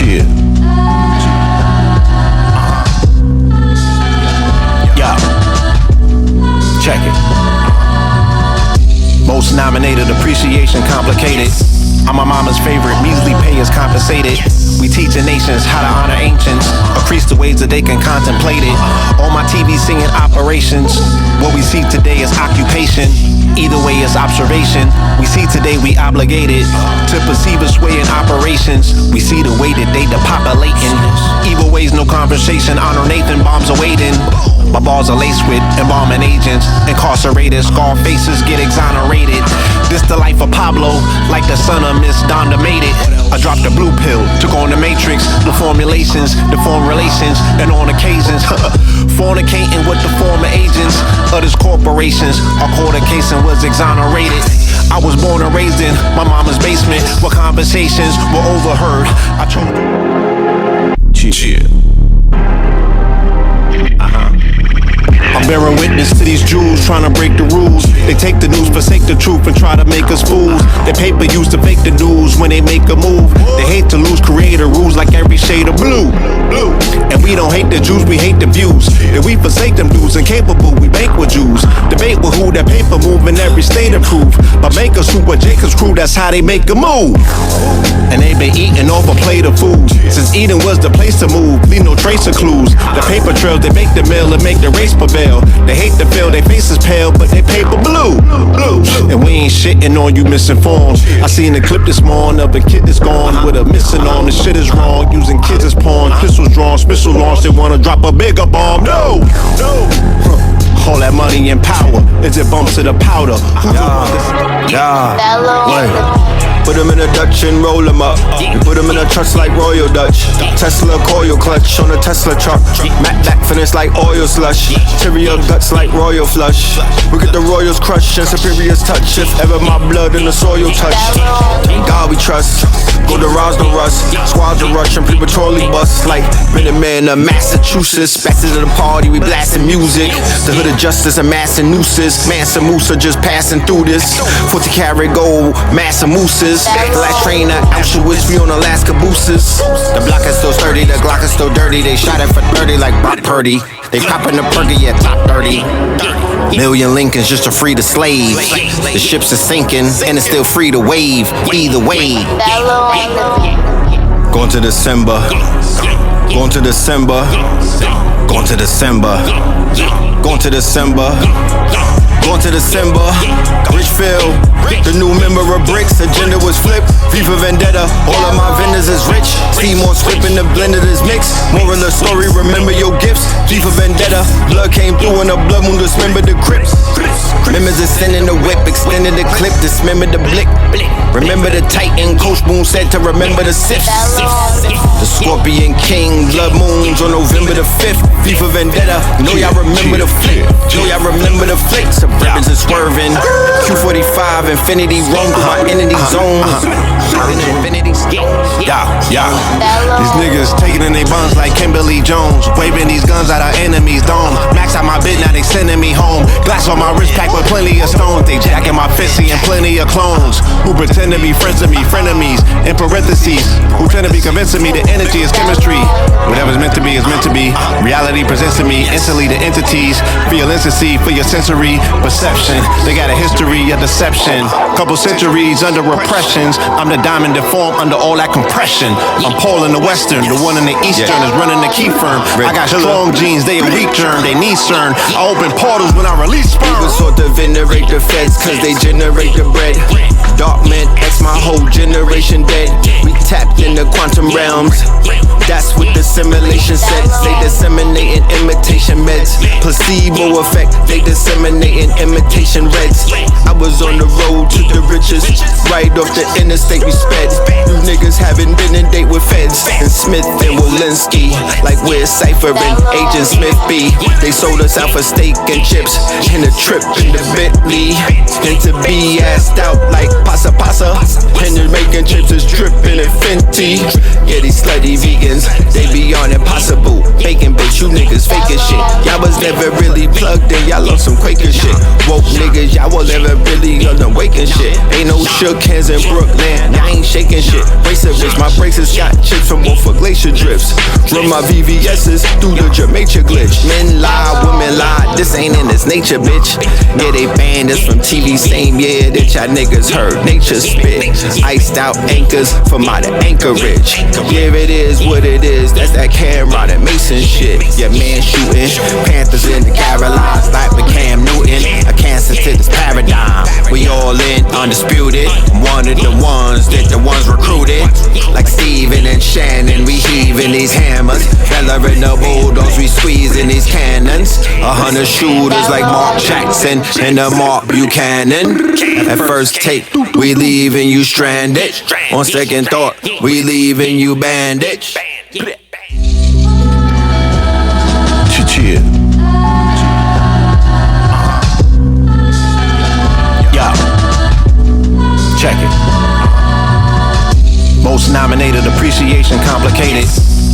Cheer. Yeah. Check it. Most nominated, appreciation complicated. I'm my mama's favorite, measly pay is compensated. We teaching nations how to honor ancients, increase the ways that they can contemplate it. On my TV singing operations, what we see today is occupation. Either way is observation. We see today we obligated to perceive a sway in operations. We see the way that they depopulating. Evil ways, no conversation. Honor Nathan, bombs awaiting. My balls are laced with embalming agents. Incarcerated, scar faces get exonerated. This the life of Pablo, like the son of Miss Donda made it. I dropped the blue pill, took on the matrix, the formulations, the form relations, and on occasions, fornicating with the former agents of these corporations. Our court case and was exonerated. I was born and raised in my mama's basement, where conversations were overheard. I told cheer. I'm bearing witness to these Jews trying to break the rules. They take the news, forsake the truth, and try to make us fools. Their paper used to fake the news when they make a move. They hate to lose creator rules like every shade of blue. And we don't hate the Jews, we hate the views. That we forsake them dudes incapable, we bank with Jews. Debate with who that paper move in every state approved. But make us who but Jacob's crew, that's how they make a move. And they been eating off a plate of food since Eden was the place to move, leave no trace of clues. The paper trails, they make the mill and make the race prevail. They hate to feel their faces pale, but they paper blue. And we ain't shitting on you misinformed. I seen a clip this morning of a kid that's gone with a missing arm. This shit is wrong, using kids as pawn. Pistols drawn, missile launched, they wanna drop a bigger bomb. No. All that money and power, is it bumps to the powder? Put them in a Dutch and roll them up. We put them in a trust like Royal Dutch. Tesla coil clutch on a Tesla truck. Matte back finish like oil slush. Tyrion guts like royal flush. We get the royals crushed and superiors touch. If ever my blood in the soil touch. God we trust. Go to Ross, no rust. Squads are rushing prematurely bust like Minutemen of Massachusetts. Back to the party, we blasting music. The hood of justice amassing nooses. Mansa Musa just passing through this. 40 karat gold, Massa Mooses. The last train at Auschwitz, we on Alaska boosters. The block is still sturdy, the Glock is still dirty. They shot it for 30 like Brock Purdy. They poppin' the perky at top 30. Million Lincolns just to free the slaves. The ships are sinking and it's still free to wave. Either way. Going to December. Going to December. Going to December. Going to December. Going to December. Richfield. The new member of Bricks. Agenda was flipped. Viva Vendetta. All of my vendors is rich. Seymour script in the blend of this mix. Moral of the story. Remember your gifts. Viva Vendetta. Blood came through in a blood moon. Dismember the Crips. Members extending the whip. Extended the clip. Dismember the blick. Remember the Titan. Coach Boone said to remember the Sith. The Scorpion King. Blood moons on November the 5th. Viva Vendetta. Know y'all remember the flick. Know y'all remember the flicks. Suburbans is swerving. Q45. Infinity roam through my entity zone. These niggas taking in they buns like Kimberly Jones. Waving these guns at our enemies' dome. Max out my bid, now they sending me home. Glass on my wrist packed with plenty of stones. They jacking my fist, seeing plenty of clones who pretend to be friends of me, frenemies. In parentheses, who tend to be convincing me that energy is chemistry. Whatever's meant to be is meant to be. Reality presents to me instantly the entities. Feel instancy for your sensory perception. They got a history of deception. Couple centuries under repressions. I'm the diamond deformed under all that compression. I'm Paul in the Western, the one in the Eastern is running the key firm. I got strong genes, they a weak germ, they need CERN. I open portals when I release sperm. People sort to venerate the feds cause they generate the bread. Dark man, X my whole generation dead. We tapped in the quantum realms. That's what the simulation says. They disseminating imitation meds. Placebo effect, they disseminating imitation reds. I was on the road to the riches. Right off the interstate we sped. You niggas haven't been in date with feds. And Smith and Walensky. Like we're Cypher and Agent Smith B. They sold us out for steak and chips. And a trip in the Bentley. And to be assed out like Pasa Pasa. And the making chips is dripping and Fenty. Yeah, these slutty vegans, they be on impossible. Bacon, bitch, you niggas faking shit. Y'all was never really plugged in, y'all on some Quaker shit. Woke niggas, y'all was never really on them waking shit. Ain't no shook hands in Brooklyn, I ain't shaking shit. Brace of bitch, my braces got chips from off of glacier drifts. Run my VVS's through the Jamaica glitch. Men lie, women lie, this ain't in its nature, bitch. Yeah, they banned us from TV same year that y'all niggas heard nature spit. Iced out anchors from out of Anchorage. Yeah, it is what it is, that's that Cameron and Mason shit. Yeah, man shooting, Panthers in the Carolines, like with Cam Newton. A cancer to this paradigm. We all in, undisputed. One of the ones that the ones recruited. Like Steven and Shannon, we heaving these hammers. Bella and the Bulldogs, we squeezing these cannons. 100 shooters like Mark Jackson and the Mark Buchanan. At first take, we leaving you stranded. On second thought, we leaving you bandaged. Cheer. Yeah. Check it. Most nominated, appreciation complicated.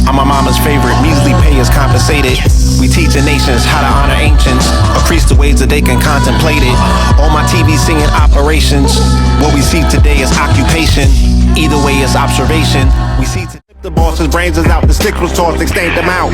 I'm my mama's favorite, measly pay is compensated. We teaching nations how to honor ancients, increase the ways that they can contemplate it. On my TV singing operations, what we see today is occupation. Either way, it's observation. We see the boss's brains is out, the sticks was tossed, extend them out.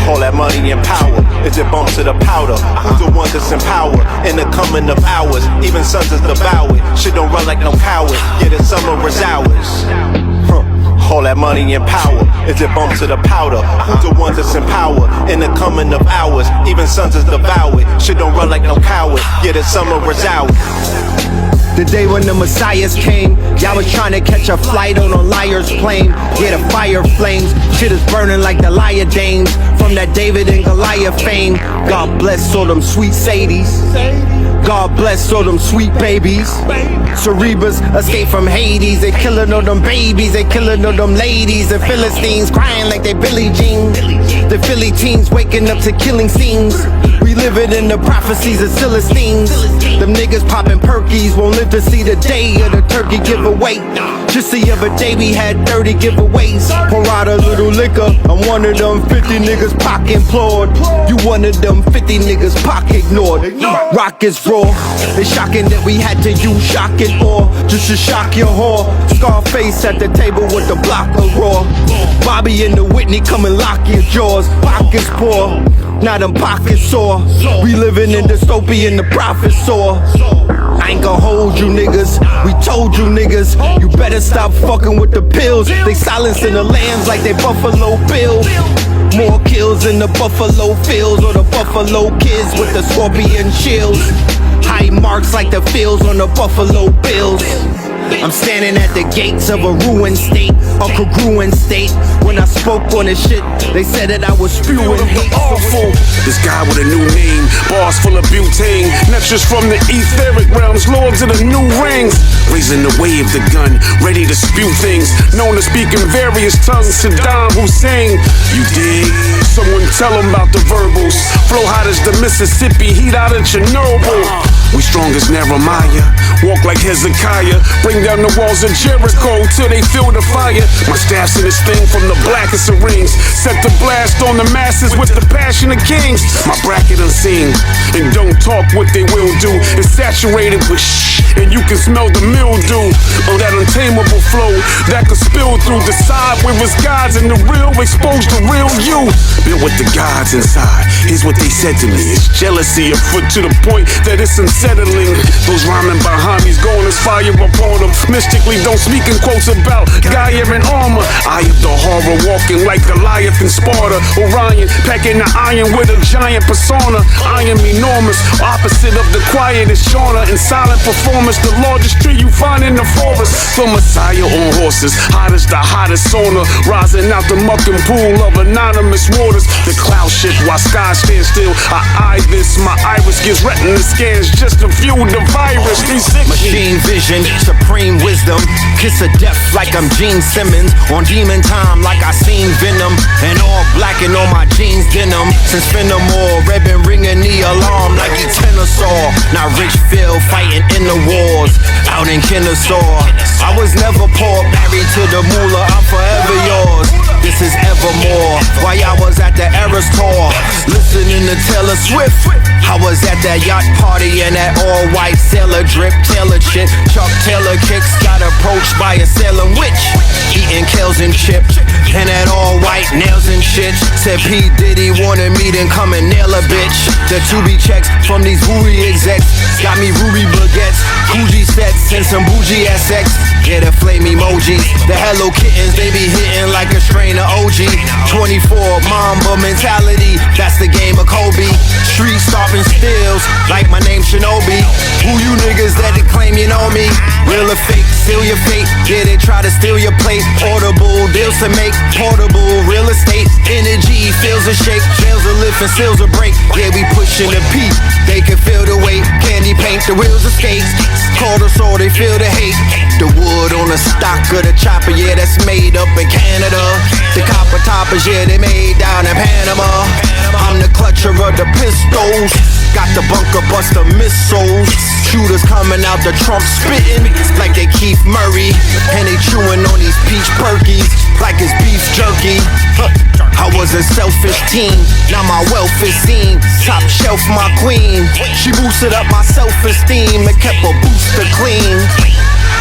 All that money and power, is it bumps to the powder? Who's the one that's in power? In the coming of hours, even sons is devoured. Shit don't run like no coward, yeah, the summer is ours. All that money and power, is it bumps to the powder? Who's the one that's in power? In the coming of hours, even sons is devoured. Shit don't run like no coward, yeah, the summer is out. The day when the messiahs came, y'all was trying to catch a flight on a liar's plane. Yeah, the fire flames, shit is burning like the liar dames. From that David and Goliath fame. God bless all them sweet Sadies. God bless all them sweet babies. Cerebras escape from Hades. They killing all them babies, they killing all them ladies. The Philistines crying like they Billie Jean. The Philly teens waking up to killing scenes. We living in the prophecies of Philistines. Them niggas popping perkies won't live to see the day of the turkey giveaway. Just the other day we had 30 giveaways. Pour out a little liquor, I'm one of them 50 niggas pocket implored. You one of them 50 niggas pocket ignored. Rockets raw, it's shocking that we had to use shock and awe just to shock your whore. Scarface at the table with the block of raw. Bobby and the Whitney come and lock your jaws. Pockets poor, now them pockets sore. We living in dystopia and the prophets soar. I ain't gon' hold you niggas, we told you niggas, you better stop fucking with the pills. They silencing the lambs like they Buffalo Bills. More kills in the Buffalo Fields or the Buffalo Kids with the scorpion shields. High marks like the fields on the Buffalo Bills. I'm standing at the gates of a ruined state, a congruent state. When I spoke on this shit, they said that I was spewing hate. Awful. This guy with a new name, bars full of butane. Neptures from the etheric realms, lords of the new rings. Raising the wave, the gun, ready to spew things. Known to speak in various tongues, Saddam Hussein. You dig? Someone tell him about the verbals. Flow hot as the Mississippi, heat out of Chernobyl. We strong as Nehemiah, walk like Hezekiah. Bring down the walls of Jericho till they feel the fire. My staff's in this thing from the blackest of rings. Set the blast on the masses with the passion of kings. My bracket unseen, and don't talk what they will do. It's saturated with shh, and you can smell the mildew of that untamable flow that could spill through. Decide where it's God's and the real, expose the real you. Built with the gods inside, here's what they said to me. It's jealousy afoot to the point that it's unsettling. Those rhyming behind me's going as fire upon them. Mystically don't speak in quotes about Gaia and armor. I am the horror walking like Goliath and Sparta. Orion packing the iron with a giant persona. I am enormous, opposite of the quietest genre. In silent performance, the largest tree you find in the forest. The Messiah on horses, hot as the hottest sauna. Rising out the muck and pool of anonymous waters. The cloud shift while skies stand still. I eye this, my iris gives retina scans just to view the virus. 360. Machine vision, supreme wisdom. Kiss of death like I'm Gene Simmons. On demon time like I seen Venom. And all black and on my jeans denim. Since Venom all red been ringing the alarm like he tennis all. Now Rich Phil fighting in the wars out in Kennesaw. I was never poor, married to the moolah, I'm forever yours. This is evermore. While I was at the Eras tour, listening to Taylor Swift, I was at that yacht party and that all-white sailor drip, Taylor shit. Chuck Taylor kicks, got approached by a Salem witch, eating kales and chips, and that all-white nails and shit. Said P. Diddy wanted me to come and nail a bitch. The 2B checks from these booty execs got me ruby baguettes, Gucci sets, and some bougie SX. Yeah, the flame emojis, the Hello Kittens, they be hitting like a strain of OG. 24 Mamba mentality, that's the game of Kobe. Street stopping stills, like my name Shinobi. Who you niggas that claim you know me? Real or fake, seal your fate. Yeah, they try to steal your plate. Audible deals to make, portable real estate. Energy feels a shake, jails a lift and seals a break. Yeah, we pushing the peak, they can feel the weight. Candy paint, the wheels of skates. Call the soul, they feel the hate. The wood on the stock of the chopper, yeah, that's made up in Canada. The copper toppers, yeah, they made down in Panama. I'm the clutcher of the pistols, got the bunker buster missiles. Shooters coming out the Trump spitting like they Keith Murray, and they chewing on these peach perkies like it's beef jerky. I was a selfish teen, now my wealth is seen. Top shelf my queen, she boosted up my self-esteem and kept a booster clean.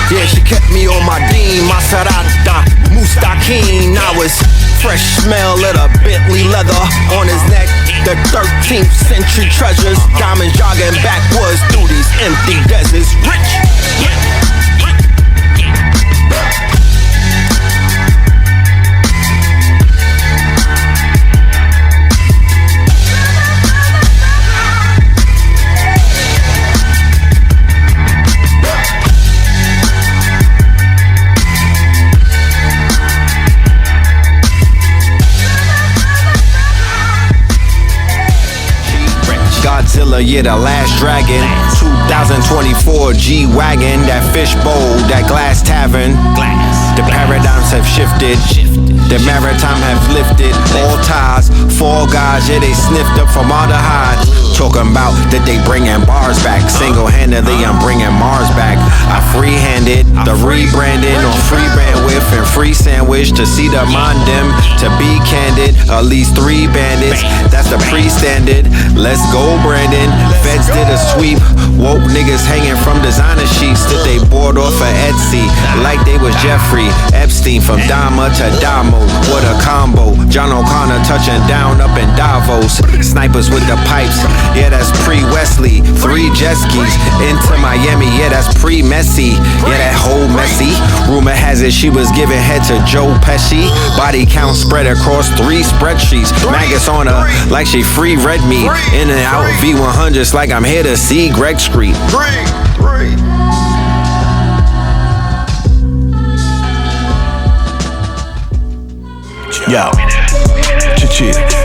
Yeah, she kept me on my Dean, Maserata, Mustaqim. I was fresh smell of the Bentley leather on his neck. The 13th century treasures, diamonds jogging backwards through these empty deserts. Rich. Godzilla, yeah, the last dragon. 2024 G-Wagon, that fishbowl, that glass tavern. The paradigms have shifted, the maritime have lifted. All ties, fall guys, yeah, they sniffed up from all the hide. Talking about that they bringing bars back. Single-handedly, I'm bringing Mars back. I free-handed the rebranding on free bandwidth and free sandwich to see the mondem. To be candid, at least 3 bandits. That's the pre-standard. Let's go, Brandon. Feds did a sweep. Woke niggas hanging from designer sheets that they bought off of Etsy like they was Jeffrey Epstein from Dama to Damo. What a combo. John O'Connor touching down up in Davos. Snipers with the pipes. Yeah, that's pre-Wesley. 3 jet skis into Miami. Yeah, that's pre-Messi. Yeah, that whole messy. Rumor has it she was giving head to Joe Pesci. Body count spread across 3 spreadsheets. Maggots on her like she free red meat. In and out V100s like I'm here to see Greg Street. Yo,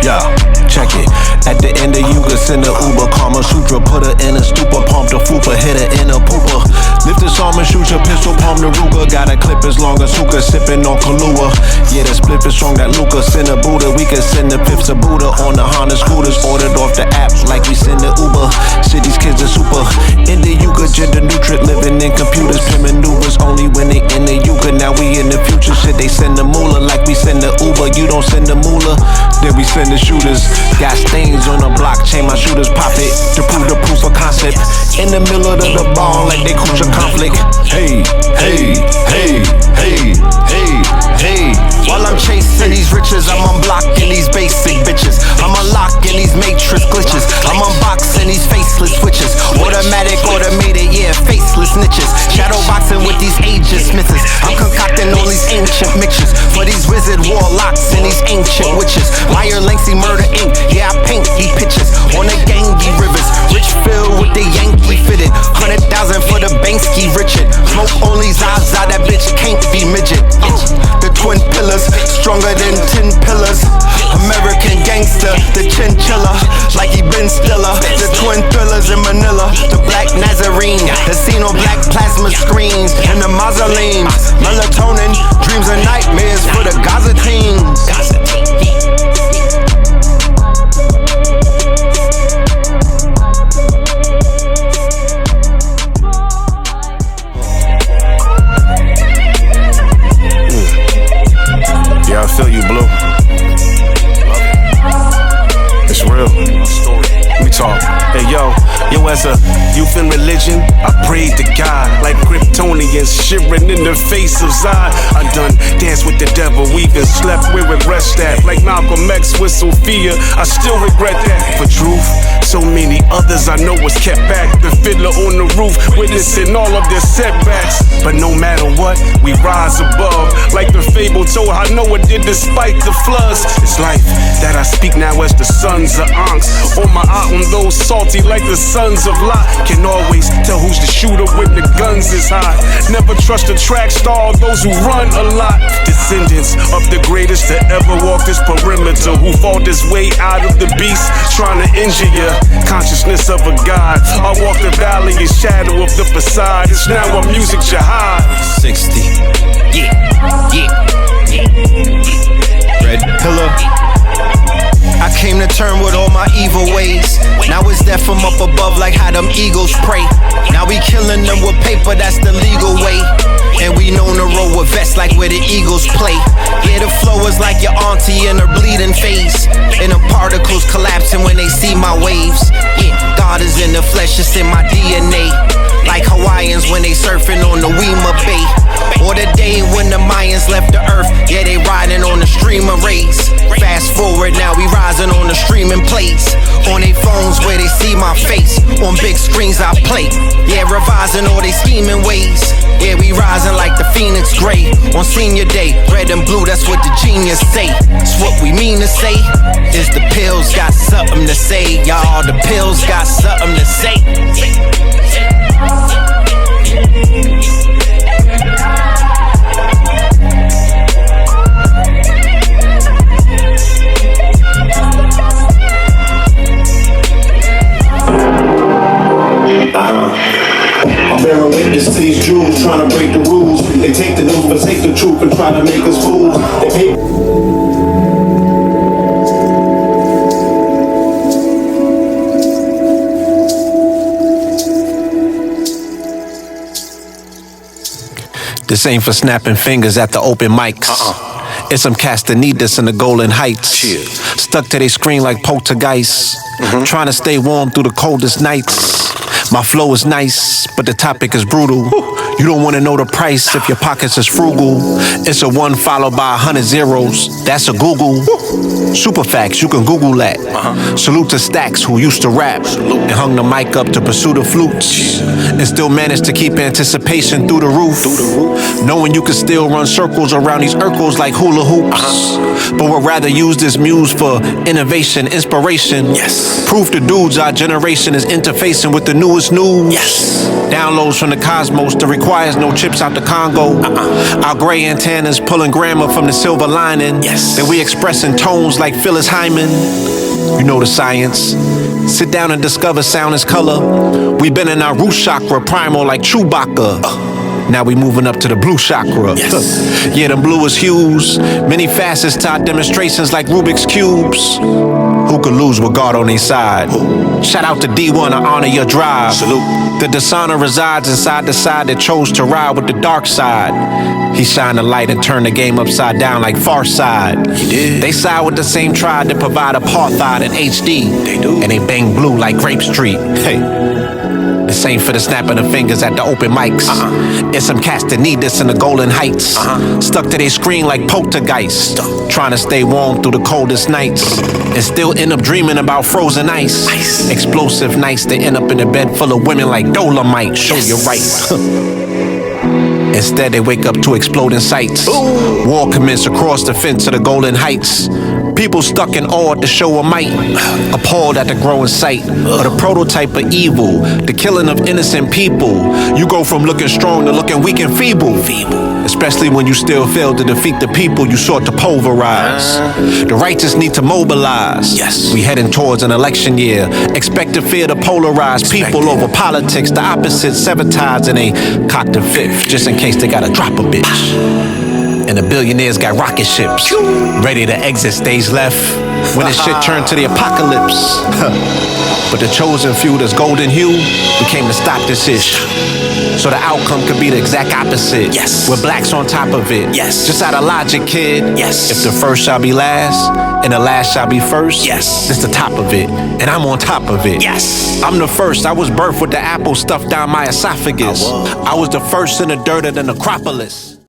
yo, check it. At the end of Yuga, send a Uber, Kama Sutra, put her in a stupor, pump the fupa, hit her in a pooper. Lift this arm and shoot your pistol, palm the Ruger. Got a clip as long as Hookah, sipping on Kahlua. Yeah, the split is strong, that Luca. Send a Buddha, we can send the pips of Buddha on the Honda scooters. Ordered off the app like we send the Uber. City's kids are super. In the Yuga, gender neutral, living in computers. Pin maneuvers only when they in the Yuga. Now we in the future, shit, they send the moolah like we send the Uber. You don't send the moolah, then we send the shooters. Got stains on the blockchain, my shooters pop it to prove the proof of concept. In the middle of the ball like they coach a conflict. Hey, hey, hey, hey, hey, hey. While I'm chasing these riches, I'm unblocking these basic bitches. I'm unlocking these matrix glitches. I'm unboxing these faceless switches. Automatic, automated, yeah, faceless niches. Shadow boxing with these aegis myths. I'm concocting all these ancient mixtures for these wizard warlocks and these ancient witches. Liar, lengthy murder ink, yeah, I paint these pictures on the gangy rivers. Rich filled with the Yankee fitted. 100,000 for the Banksy Richard. Smoke only Zaza, that bitch can't be midget. The twin pillars, stronger than 10 pillars. American gangster, the chinchilla, like he been Stiller. The twin thrillers in Manila, the black Nazarene, the scene on black plasma screens, and the mausoleums. Melatonin, dreams and nightmares for the Gaza teams. Yo, as a youth in religion, I prayed to God like Kryptonians shivering in the face of Zod. I done danced with the devil, we even slept where it rest at. Like Malcolm X with Sophia, I still regret that. For truth, so many others I know was kept back. The fiddler on the roof, witnessing all of their setbacks. But no matter what, we rise above. Like the fable told how Noah did despite the floods. It's life that I speak now as the sons of Anks. On my album, those salty like the sons of Lot. Can always tell who's the shooter when the guns is hot. Never trust a track star, those who run a lot. Descendants of the greatest to ever walk this perimeter, who fought his way out of the beast, trying to injure you. Consciousness of a god. I walk the valley in shadow of the facade. It's now a music jihad. 60. Yeah. Red pillar. I came to term with all my evil ways. Now it's death from up above like how them eagles pray. Now we killing them with paper, that's the legal way. And we known to roll with vests like where the Eagles play. Yeah, the flow is like your auntie in her bleeding phase. And the particles collapsing when they see my waves. Yeah, God is in the flesh, it's in my DNA. Like Hawaiians when they surfing on the Weema Bay. Or the day when the Mayans left the earth. Yeah, they riding on the stream of rays. Fast forward, now we rising on the streaming plates. On they phones where they see my face. On big screens I play. Yeah, revising all they scheming ways. Yeah, we rising like the Phoenix Gray. On senior day, red and blue, that's what the genius say. It's what we mean to say. Is the pills got something to say. Y'all, the pills got something to say. I'm bearing witness to these Jews trying to break the rules. They take the news, forsake the truth, and try to make us fools. They pay. This ain't for snapping fingers at the open mics. It's some cats that need this in the Golden Heights. Stuck to their screen like poltergeists. Trying to stay warm through the coldest nights. My flow is nice, but the topic is brutal. You don't wanna know the price if your pockets is frugal. It's a 1 followed by 100 zeros. That's a Google. Super facts, you can Google that. Salute to Stacks, who used to rap and hung the mic up to pursue the flutes, and still managed to keep anticipation through the roof. Knowing you can still run circles around these Urkels like hula hoops. But would rather use this muse for innovation, inspiration. Proof the dudes our generation is interfacing with the newest news. Downloads from the cosmos that requires no chips out the Congo. Our gray antennas pulling grammar from the silver lining. That we expressing tones like Phyllis Hyman. You know the science. Sit down and discover sound is color. We been in our root chakra primal like Chewbacca. Now we moving up to the blue chakra. Yeah, them bluest hues. Many facets to our demonstrations like Rubik's Cubes. Who could lose with God on their side? Shout out to D1, I honor your drive. Salute. The dishonor resides inside the side that chose to ride with the dark side. He shined the light and turned the game upside down like Far Side. He did. They side with the same tribe that provide apartheid in HD. They do. And they bang blue like Grape Street. Hey. This ain't for the snapping of fingers at the open mics. It's some cats that need this in the Golden Heights. Stuck to their screen like poltergeists. Trying to stay warm through the coldest nights. And still end up dreaming about frozen ice. Explosive nights that end up in a bed full of women like Dolomite. Show you right. Instead they wake up to exploding sights. War commenced across the fence of the Golden Heights. People stuck in awe at the show of might, appalled at the growing sight of the prototype of evil, the killing of innocent people. You go from looking strong to looking weak and feeble. Especially when you still fail to defeat the people you sought to pulverize. The righteous need to mobilize. We heading towards an election year. Expect to fear to polarize people over politics. The opposite sabotage and they cock the fifth just in case they gotta drop a bitch. And the billionaires got rocket ships ready to exit stage left when this shit turned to the apocalypse. But the chosen few that's golden hue, we came to stop this ish. so the outcome could be the exact opposite. Yes. With blacks on top of it. Yes. Just out of logic, kid. Yes. If the first shall be last, and the last shall be first, yes, this the top of it, and I'm on top of it. Yes. I'm the first. I was birthed with the apple stuffed down my esophagus. I was the first in the dirt of the necropolis.